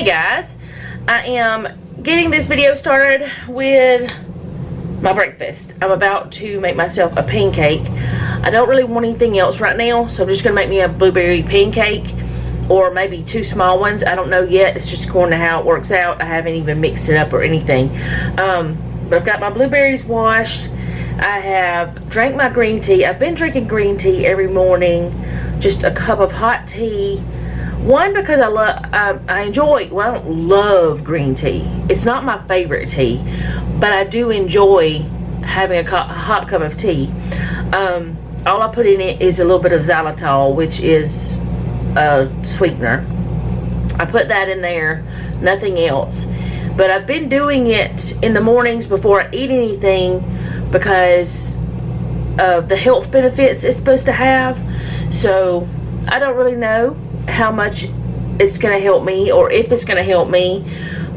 guys, I am getting this video started with my breakfast. I'm about to make myself a pancake. I don't really want anything else right now, so I'm just gonna make me a blueberry pancake, or maybe 2 small ones. I don't know yet. It's just according to how it works out. I haven't even mixed it up or anything. But I've got my blueberries washed. I have drank my green tea. I've been drinking green tea every morning, just a cup of hot tea. One, because I enjoy, well, I don't love green tea. It's not my favorite tea, but I do enjoy having a hot cup of tea. All I put in it is a little bit of xylitol, which is a sweetener. I put that in there, nothing else. But I've been doing it in the mornings before I eat anything because of the health benefits it's supposed to have. So I don't really know how much it's going to help me or if it's going to help me,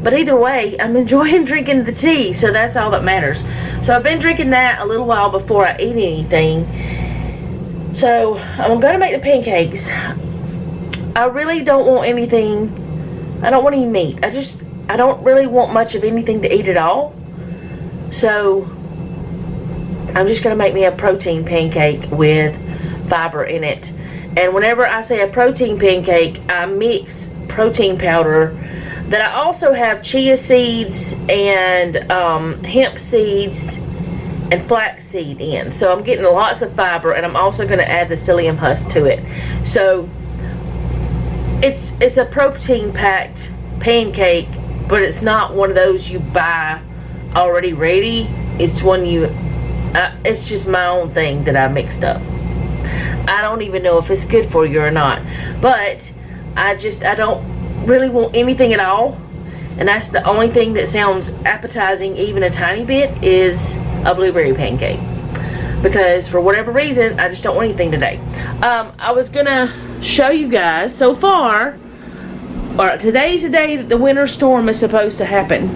but either way I'm enjoying drinking the tea, so that's all that matters. So I've been drinking that a little while before I eat anything. So I'm going to make the pancakes. I really don't want anything. I don't want any meat. I don't really want much of anything to eat at all. So I'm just going to make me a protein pancake with fiber in it. And whenever I say a protein pancake, I mix protein powder that I also have chia seeds and hemp seeds and flax seed in. So I'm getting lots of fiber, and I'm also going to add the psyllium husk to it. So it's a protein packed pancake, but it's not one of those you buy already ready. It's one it's just my own thing that I mixed up. I don't even know if it's good for you or not, but I don't really want anything at all, and that's the only thing that sounds appetizing even a tiny bit is a blueberry pancake, because for whatever reason I just don't want anything today. I was gonna show you guys so far, or today's the day that the winter storm is supposed to happen.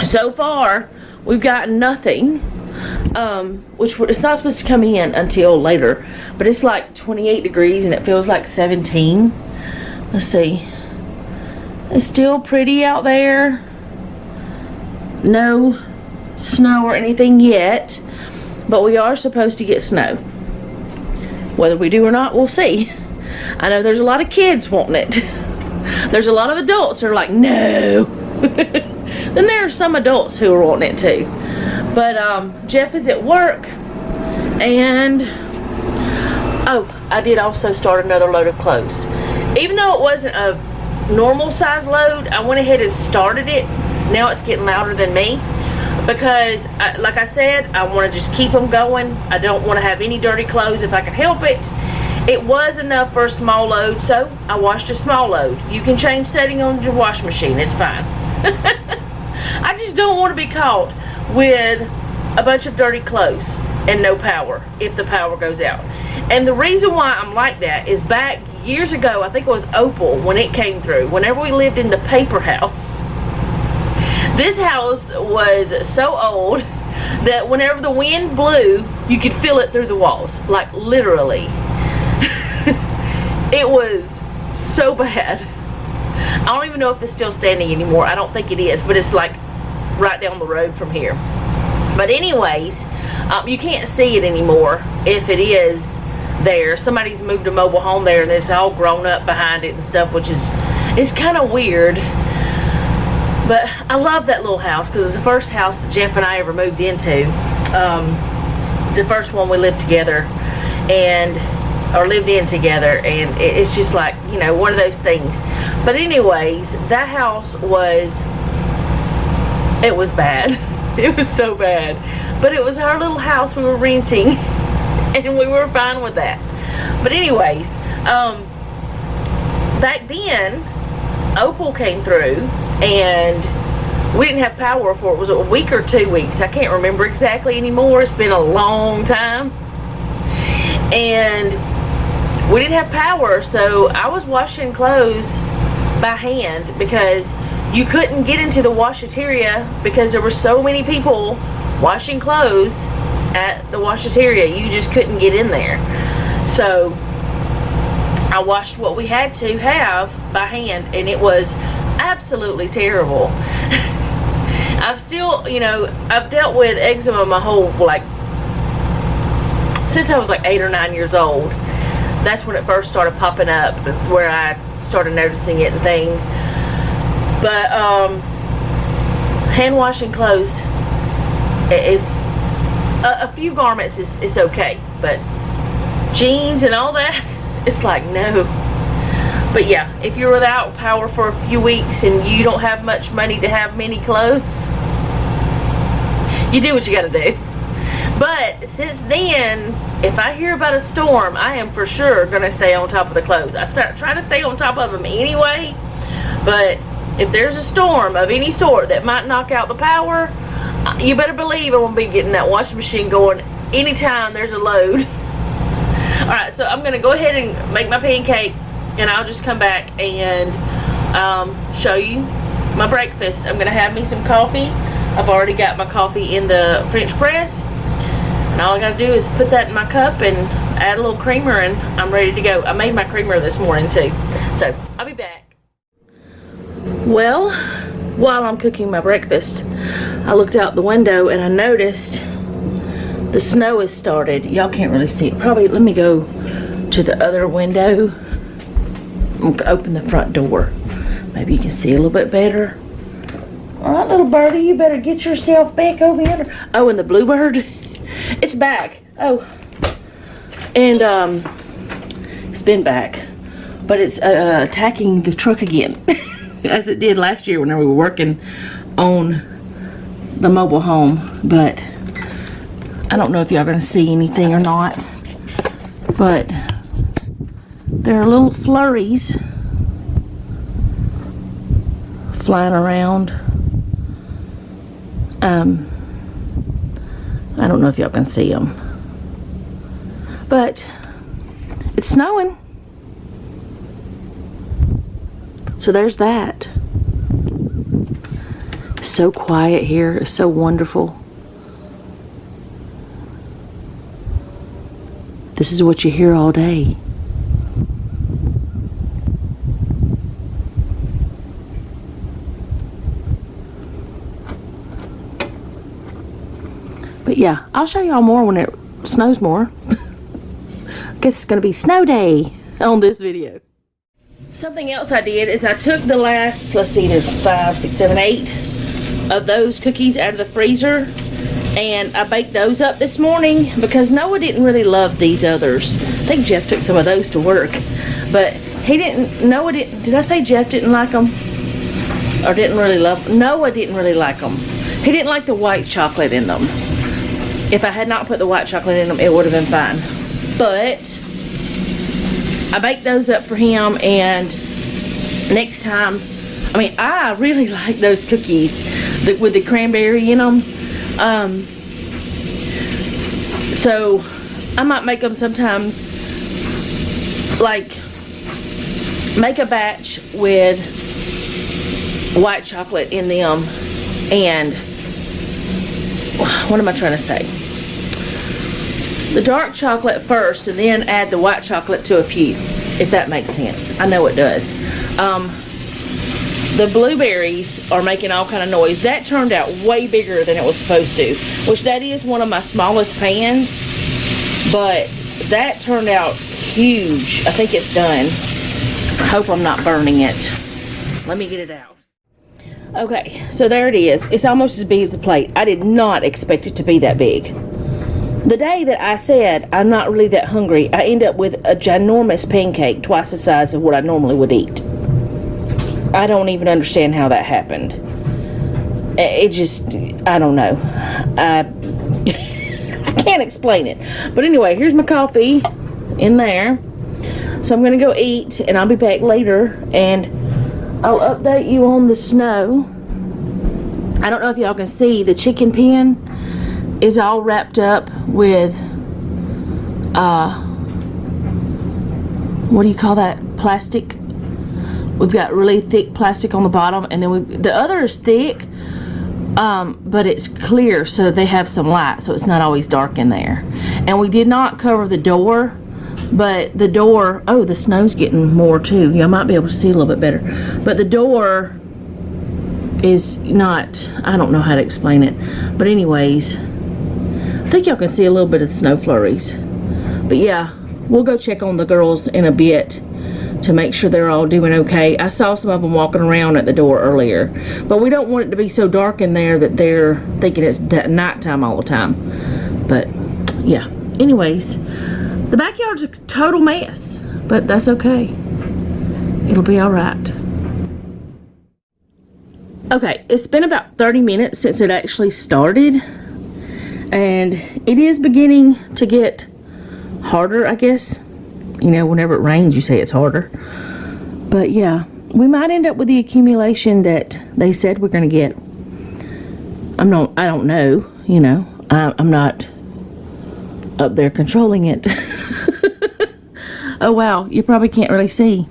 So far we've got nothing. Which it's not supposed to come in until later, but it's like 28 degrees and it feels like 17. Let's see, it's still pretty out there. No snow or anything yet, but we are supposed to get snow. Whether we do or not, we'll see. I know there's a lot of kids wanting it. There's a lot of adults that are like, no. Then there are some adults who are wanting it too. But Jeff is at work, and I did also start another load of clothes. Even though it wasn't a normal size load, I went ahead and started it. Now it's getting louder than me because, like I said, I want to just keep them going. I don't want to have any dirty clothes if I can help it. It was enough for a small load, so I washed a small load. You can change setting on your wash machine, it's fine. I just don't want to be caught with a bunch of dirty clothes and no power if the power goes out. And the reason why I'm like that is back years ago, I think it was Opal, when it came through, whenever we lived in the paper house. This house was so old that whenever the wind blew, you could feel it through the walls, like literally. It was so bad. I don't even know if it's still standing anymore. I don't think it is, but it's like right down the road from here. But anyways, you can't see it anymore if it is there. Somebody's moved a mobile home there and it's all grown up behind it and stuff, which is, it's kind of weird. But I love that little house because it was the first house that Jeff and I ever moved into. The first one we lived together or lived in together, and it's just like, you know, one of those things. But anyways, that house was, it was bad. It was so bad. But it was our little house we were renting, and we were fine with that. But anyways, back then, Opal came through, and we didn't have power for, it was a week or 2 weeks. I can't remember exactly anymore. It's been a long time. And we didn't have power, so I was washing clothes by hand because you couldn't get into the washateria because there were so many people washing clothes at the washateria. You just couldn't get in there. So I washed what we had to have by hand, and it was absolutely terrible. I've still, you know, I've dealt with eczema my whole, like, since I was like 8 or 9 years old. That's when it first started popping up, where I started noticing it and things. But hand washing clothes is a few garments is okay, but jeans and all that, it's like no. But yeah, if you're without power for a few weeks and you don't have much money to have many clothes, you do what you gotta do. But since then, if I hear about a storm, I am for sure gonna stay on top of the clothes. I start trying to stay on top of them anyway, but if there's a storm of any sort that might knock out the power, you better believe I'm gonna be getting that washing machine going anytime there's a load. Alright, so I'm gonna go ahead and make my pancake, and I'll just come back and show you my breakfast. I'm gonna have me some coffee. I've already got my coffee in the French press, and all I gotta do is put that in my cup and add a little creamer, and I'm ready to go. I made my creamer this morning too, so I'll be back. Well, while I'm cooking my breakfast, I looked out the window and I noticed the snow has started. Y'all can't really see it. Probably, let me go to the other window. I'm gonna open the front door. Maybe you can see a little bit better. All right, little birdie, you better get yourself back over here. Oh, and the bluebird, it's back. Oh, and it's been back, but it's attacking the truck again. As it did last year when we were working on the mobile home. But I don't know if y'all gonna see anything or not, but there are little flurries flying around. I don't know if y'all can see them, but it's snowing. So there's that. It's so quiet here. It's so wonderful. This is what you hear all day. But yeah, I'll show y'all more when it snows more. I guess it's gonna be snow day on this video. Something else I did is I took the last, let's see, there's 5, 6, 7, 8 of those cookies out of the freezer, and I baked those up this morning because Noah didn't really love these others. I think Jeff took some of those to work, but Noah didn't, did I say Jeff didn't like them? Or didn't really love them? Noah didn't really like them. He didn't like the white chocolate in them. If I had not put the white chocolate in them, it would have been fine. But I baked those up for him, and next time, I mean, I really like those cookies with the cranberry in them. So I might make them sometimes, like, make a batch with white chocolate in them, and what am I trying to say? The dark chocolate first, and then add the white chocolate to a few, if that makes sense. I know it does. The blueberries are making all kind of noise. That turned out way bigger than it was supposed to, which that is one of my smallest pans, but that turned out huge. I think it's done. I hope I'm not burning it. Let me get it out. Okay, so there it is. It's almost as big as the plate. I did not expect it to be that big. The day that I said I'm not really that hungry, I end up with a ginormous pancake, twice the size of what I normally would eat. I don't even understand how that happened. It just, I don't know. I can't explain it. But anyway, here's my coffee in there. So I'm going to go eat, and I'll be back later, and I'll update you on the snow. I don't know if y'all can see, the chicken pen is all wrapped up with, what do you call that, plastic? We've got really thick plastic on the bottom, and then the other is thick, but it's clear, so they have some light, so it's not always dark in there. And we did not cover the door, but the door, oh, the snow's getting more too. Y'all might be able to see a little bit better. But the door is not, I don't know how to explain it. But anyways, I think y'all can see a little bit of the snow flurries. But yeah, we'll go check on the girls in a bit to make sure they're all doing okay. I saw some of them walking around at the door earlier. But we don't want it to be so dark in there that they're thinking it's nighttime all the time. But yeah, anyways, the backyard's a total mess. But that's okay. It'll be alright. Okay, it's been about 30 minutes since it actually started, and it is beginning to get harder, I guess. You know, whenever it rains, you say it's harder. But yeah, we might end up with the accumulation that they said we're going to get. I don't know, you know. I'm not up there controlling it. Oh wow, you probably can't really see.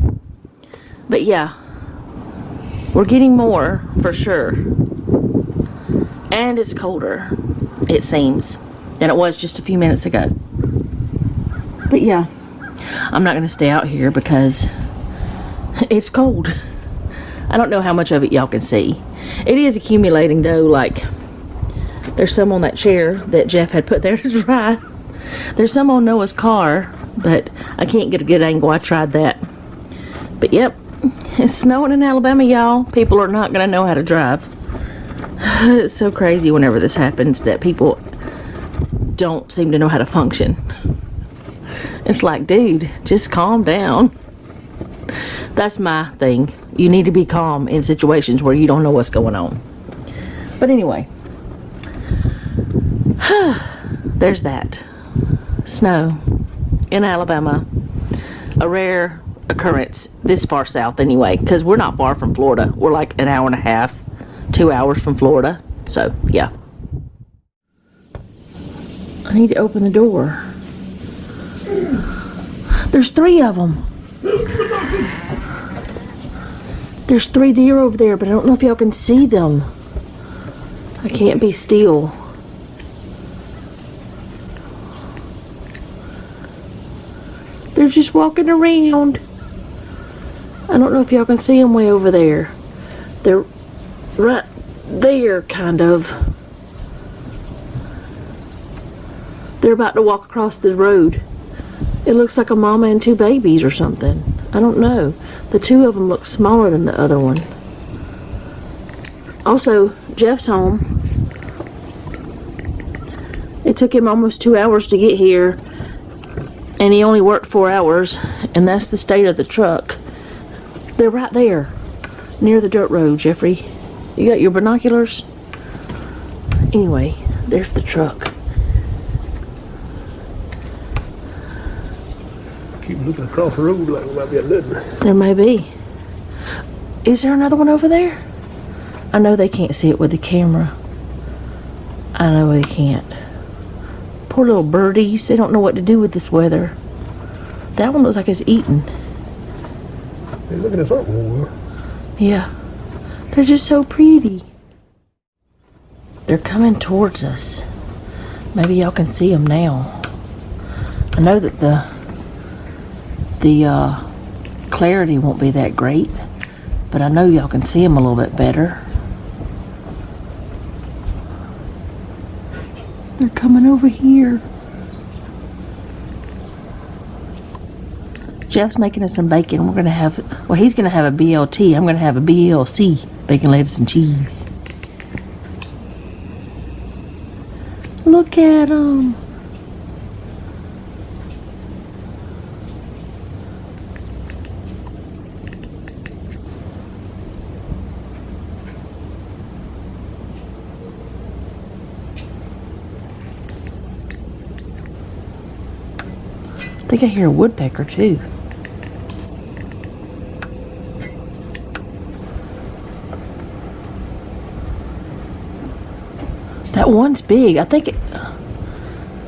But yeah, we're getting more for sure. And it's colder, it seems, than it was just a few minutes ago. But yeah, I'm not going to stay out here because it's cold. I don't know how much of it y'all can see. It is accumulating though, like there's some on that chair that Jeff had put there to dry. There's some on Noah's car, but I can't get a good angle. I tried that. But yep, it's snowing in Alabama, y'all. People are not going to know how to drive. It's so crazy whenever this happens that people don't seem to know how to function. It's like, dude, just calm down. That's my thing. You need to be calm in situations where you don't know what's going on. But anyway, there's that. Snow in Alabama. A rare occurrence this far south anyway, because we're not far from Florida. We're like an hour and a half, 2 hours from Florida. So yeah, I need to open the door. There's 3 of them. There's 3 deer over there, but I don't know if y'all can see them. I can't be still. They're just walking around. I don't know if y'all can see them way over there. They're right there, kind of. They're about to walk across the road. It looks like a mama and 2 babies or something. I don't know. The 2 of them look smaller than the other one. Also, Jeff's home. It took him almost 2 hours to get here, and he only worked 4 hours, and that's the state of the truck. They're right there, near the dirt road, Jeffrey. You got your binoculars? Anyway, there's the truck. Keep looking across the road like we might be another. There may be. Is there another one over there? I know they can't see it with the camera. I know they can't. Poor little birdies. They don't know what to do with this weather. That one looks like it's eating. They're looking at something over. Yeah. They're just so pretty. They're coming towards us. Maybe y'all can see them now. I know that the clarity won't be that great, but I know y'all can see them a little bit better. They're coming over here. Jeff's making us some bacon. We're gonna have, well, he's gonna have a BLT. I'm gonna have a BLC, bacon, lettuce, and cheese. Look at them. I think I hear a woodpecker too. That one's big. I think it,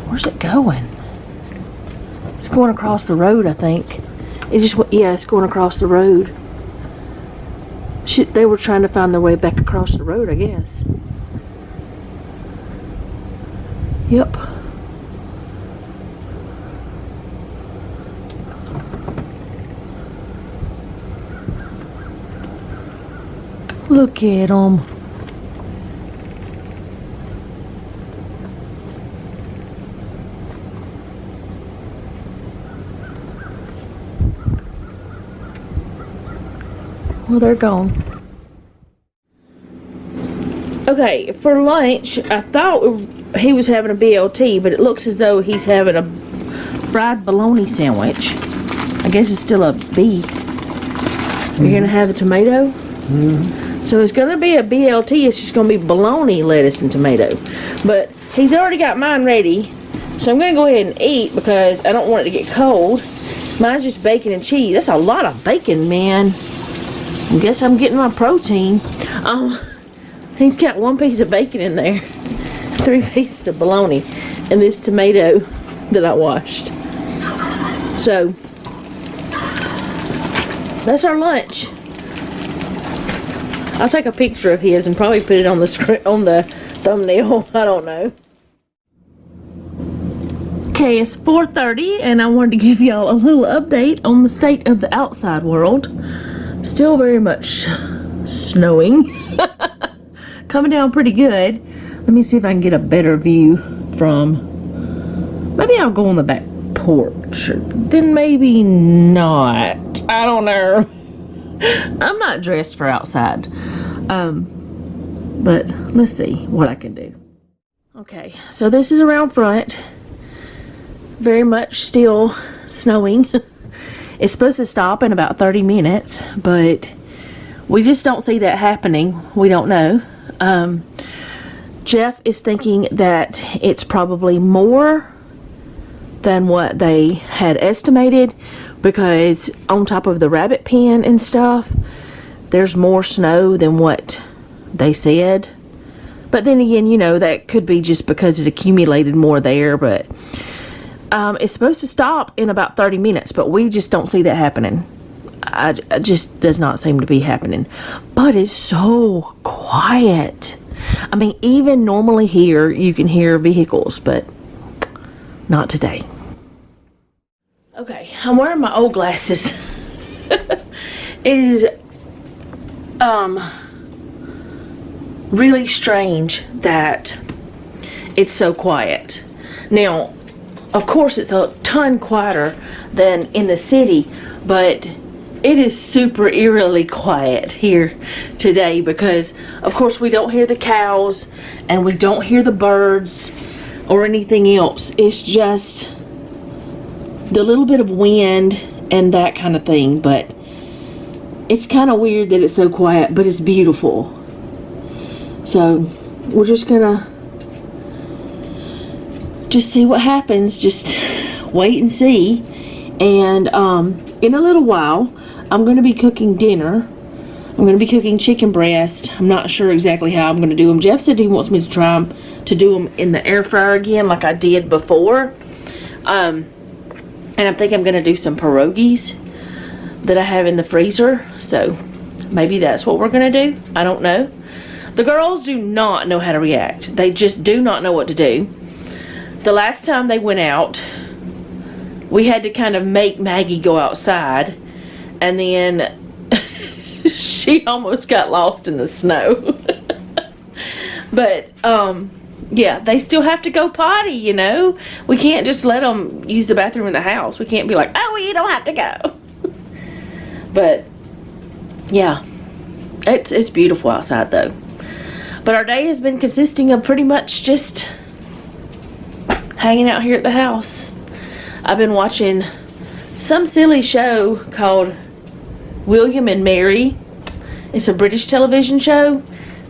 where's it going? It's going across the road, I think. It just, yeah, it's going across the road. They were trying to find their way back across the road, I guess. Yep. Look at them. Well, they're gone. Okay, for lunch, I thought he was having a BLT, but it looks as though he's having a fried bologna sandwich. I guess it's still a B. You're gonna have a tomato? So it's gonna be a BLT, it's just gonna be bologna, lettuce, and tomato. But he's already got mine ready, so I'm gonna go ahead and eat because I don't want it to get cold. Mine's just bacon and cheese. That's a lot of bacon, man. I guess I'm getting my protein. He's got 1 piece of bacon in there, 3 pieces of bologna, and this tomato that I washed. So that's our lunch. I'll take a picture of his and probably put it on the script, on the thumbnail. I don't know. Okay, it's 4:30 and I wanted to give y'all a little update on the state of the outside world. Still very much snowing. Coming down pretty good. Let me see if I can get a better view from, maybe I'll go on the back porch. Then maybe not. I don't know. I'm not dressed for outside. But let's see what I can do. Okay, so this is around front. Very much still snowing. It's supposed to stop in about 30 minutes, but we just don't see that happening. We don't know. Jeff is thinking that it's probably more than what they had estimated, because on top of the rabbit pen and stuff, there's more snow than what they said. But then again, you know, that could be just because it accumulated more there. But it's supposed to stop in about 30 minutes, but we just don't see that happening. It just does not seem to be happening. But it's so quiet. I mean, even normally here you can hear vehicles, but not today. Okay, I'm wearing my old glasses. It is really strange that it's so quiet. Now, of course, it's a ton quieter than in the city, but it is super eerily quiet here today because, of course, we don't hear the cows and we don't hear the birds or anything else. It's just the little bit of wind and that kind of thing, but it's kind of weird that it's so quiet, but it's beautiful. So we're just gonna see what happens. Just wait and see. And in a little while I'm going to be cooking dinner. I'm going to be cooking chicken breast. I'm not sure exactly how I'm going to do them. Jeff said he wants me to try to do them in the air fryer again like I did before. And I think I'm going to do some pierogies that I have in the freezer. So maybe that's what we're going to do. I don't know. The girls do not know how to react. They just do not know what to do. The last time they went out, we had to kind of make Maggie go outside, and then she almost got lost in the snow. But yeah, they still have to go potty, you know. We can't just let them use the bathroom in the house. We can't be like, oh, well, you don't have to go. But yeah, it's beautiful outside though. But our day has been consisting of pretty much just hanging out here at the house. I've been watching some silly show called William and Mary. It's a British television show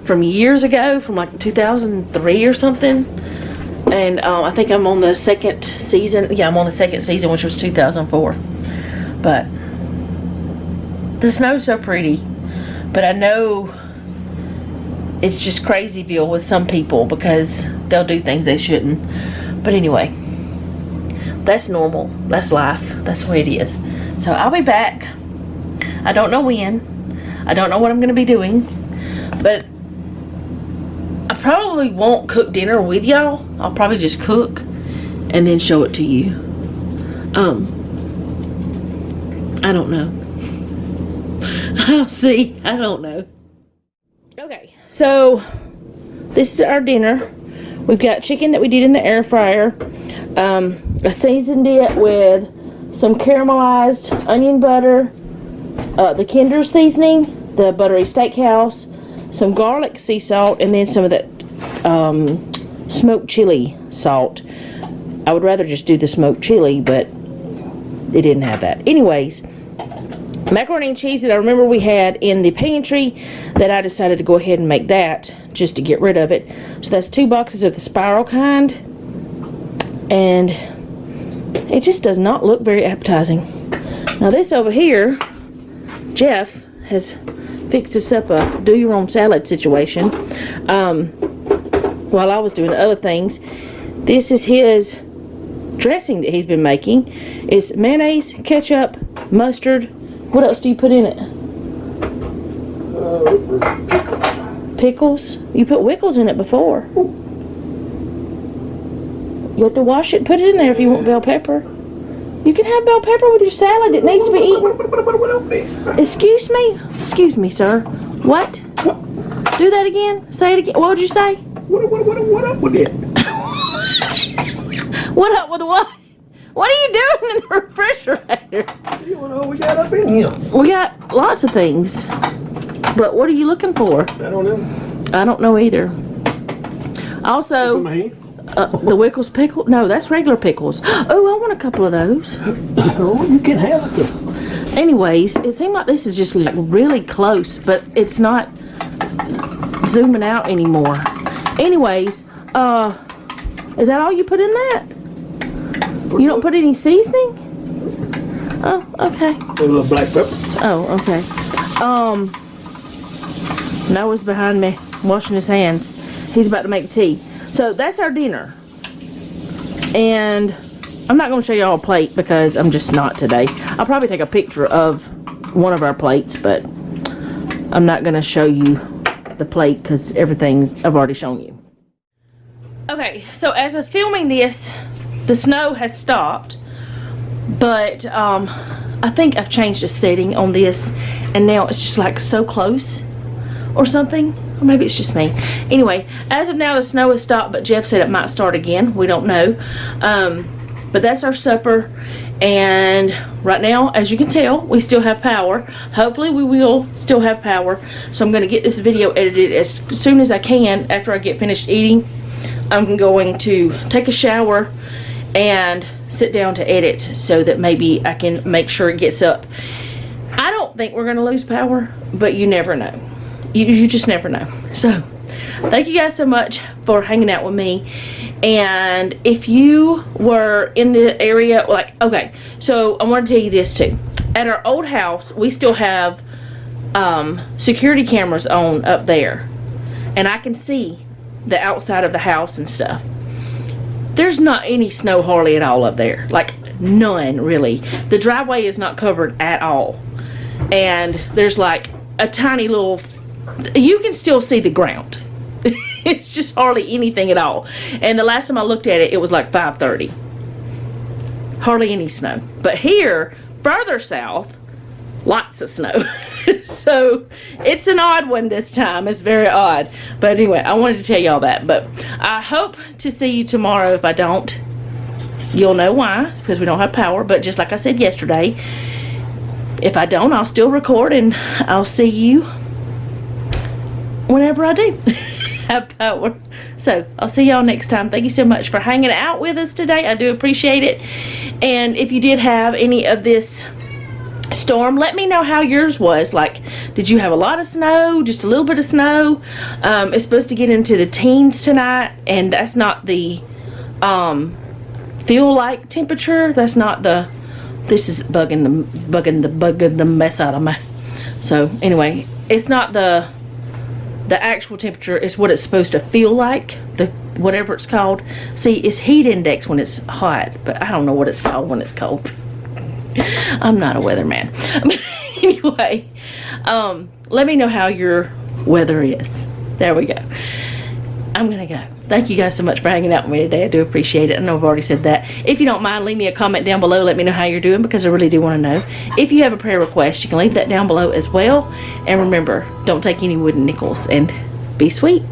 from years ago, from like 2003 or something. And I think I'm on the second season. Yeah, I'm on the second season, which was 2004. But the snow's so pretty. But I know it's just Crazyville with some people because they'll do things they shouldn't. But anyway, that's normal. That's life. That's the way it is. So I'll be back. I don't know when. I don't know what I'm going to be doing. But I probably won't cook dinner with y'all. I'll probably just cook and then show it to you. I don't know. I'll see. I don't know. Okay, so this is our dinner. We've got chicken that we did in the air fryer. I seasoned it with some caramelized onion butter, the Kinder seasoning, the buttery steakhouse, some garlic sea salt, and then some of that smoked chili salt. I would rather just do the smoked chili, but they didn't have that. Anyways, macaroni and cheese that I remember we had in the pantry that I decided to go ahead and make that just to get rid of it. So that's 2 boxes of the spiral kind, and it just does not look very appetizing. Now this over here, Jeff has fixed us up a do your own salad situation while I was doing other things. This is his dressing that he's been making. It's mayonnaise, ketchup, mustard. What else do you put in it? Pickles? You put Wickles in it before. You have to wash it, put it in there if you want bell pepper. You can have bell pepper with your salad. It needs to be eaten. Excuse me? Excuse me, sir. What? Do that again? Say it again. What would you say? What up with it? What up with what? What are you doing in the refrigerator? You don't know what we got up in here. We got lots of things. But what are you looking for? I don't know. I don't know either. Also, the Wickles pickle? No, that's regular pickles. Oh, I want a couple of those. Oh, you can have it. Anyways, it seemed like this is just like really close, but it's not zooming out anymore. Anyways, is that all you put in that? You don't put any seasoning? Oh, okay. A little black pepper. Oh, okay. Noah's behind me washing his hands. He's about to make tea. So that's our dinner. And I'm not going to show you all a plate because I'm just not today. I'll probably take a picture of one of our plates, but I'm not going to show you the plate because everything's I've already shown you. Okay, so as of filming this, the snow has stopped, but I think I've changed a setting on this, and now it's just like so close or something, or maybe it's just me. Anyway, as of now the snow has stopped, but Jeff said it might start again. We don't know. But that's our supper, and right now, as you can tell, we still have power. Hopefully we will still have power, so I'm going to get this video edited as soon as I can. After I get finished eating, I'm going to take a shower and sit down to edit so that maybe I can make sure it gets up. I don't think we're going to lose power, but you never know. You just never know. So thank you guys so much for hanging out with me. And if you were in the area, like, okay, so I want to tell you this too. At our old house, we still have security cameras on up there, and I can see the outside of the house and stuff. There's not any snow hardly at all up there, like none really. The driveway is not covered at all, and there's like a tiny little, you can still see the ground. It's just hardly anything at all. And the last time I looked at it, it was like 5:30. Hardly any snow. But here, further south, lots of snow. So it's an odd one this time. It's very odd. But anyway, I wanted to tell y'all that. But I hope to see you tomorrow. If I don't, you'll know why. It's because we don't have power. But just like I said yesterday, if I don't, I'll still record, and I'll see you whenever I do have power. So I'll see y'all next time. Thank you so much for hanging out with us today. I do appreciate it. And if you did have any of this storm, let me know how yours was. Like, did you have a lot of snow, just a little bit of snow? It's supposed to get into the teens tonight, and that's not the feel like temperature. That's not the, this is bugging the mess out of me. So anyway, it's not the actual temperature, is what it's supposed to feel like, the whatever it's called. See, it's heat index when it's hot, but I don't know what it's called when it's cold. I'm not a weatherman. Anyway, let me know how your weather is. There we go. I'm gonna go. thank you guys so much for hanging out with me today. I do appreciate it. I know I've already said that. If you don't mind, leave me a comment down below. Let me know how you're doing, because I really do want to know. If you have a prayer request, you can leave that down below as well. And remember, don't take any wooden nickels, and be sweet.